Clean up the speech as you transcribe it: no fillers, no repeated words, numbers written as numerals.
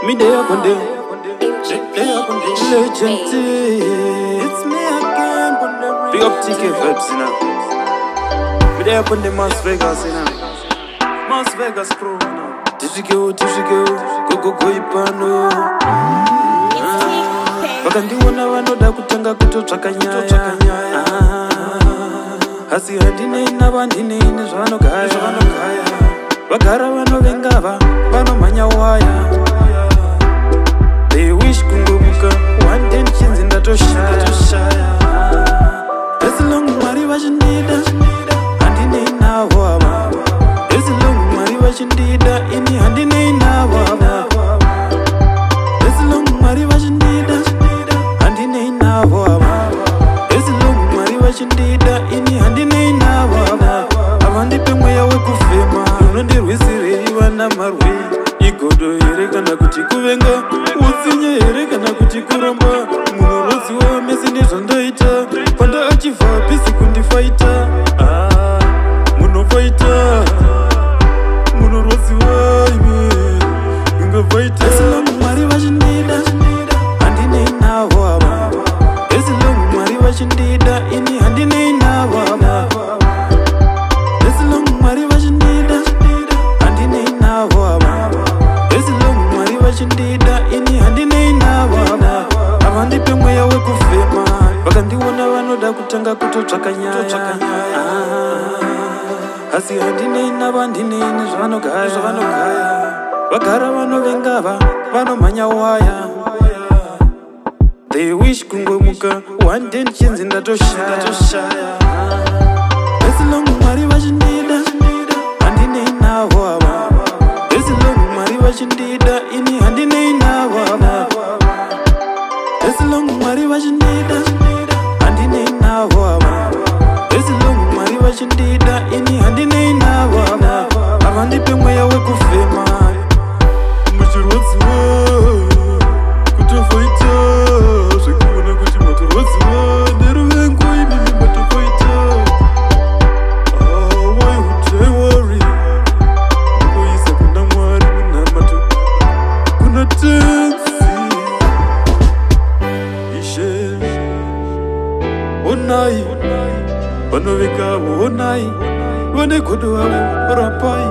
Me there up on them. Legend. It's me again, but Big up TK Vibes, you know. Me there up on the Las Vegas, you know. Las Vegas Pro, you know. Go, ipano. Vakandiona vanoda kutanga kutotsvaka nyaya. Asi handinei navandinei zvavanogaya. Vagara vanovengava vanomhanya waya. They wish kungomuka one day nchinzi ndatoshaya. As long Mwari vachinida handinei navo ava. As long Mwari vachinida ini handinei navo ava. As long Mwari vachinida handinei navo ava. As long Mwari vachinida ini handinei navo ava. Avandipe mweya wekufema unondirwisirei vana marwe. Igodo here kana kuti kuvenga, utsinye here kana kuti kuramba. Munoziva mese nezvandaita panda achivha pisi kundifaita. Munofaita munoziva ime ingafaita. As long Mwari vachinida handinei navo ava. As long Mwari vachinida ini handinei navo ava. As long Mwari vachinida handinei navo ava. As long Mwari vachinida ini handinei navo ava. Avandipe mweya wekufema vakandiona vanoda kutanga kutotsvaka nyaya. Asi handinei navandinei nezvavanogaya. Vagara vanovengava vanomhanya waya. They wish kungomuka one day nchinzi ndatoshaya. As long Mwari vachinida handinei navo ava. As long Mwari vachinida ini handinei navo ava. As long Mwari vachinida handinei navo ava. As long Mwari vachinida ini handinei navo ava. Avandipe mweya wekufema muchirwadziwa kutofaita zvekuona kuti matorwadziwa neruvengo imimi matofaita. Why would I worry? Kuisa kuna Mwari munamato kuna tenzi ishe onai vanovengavo onai vane godo vavo rapai.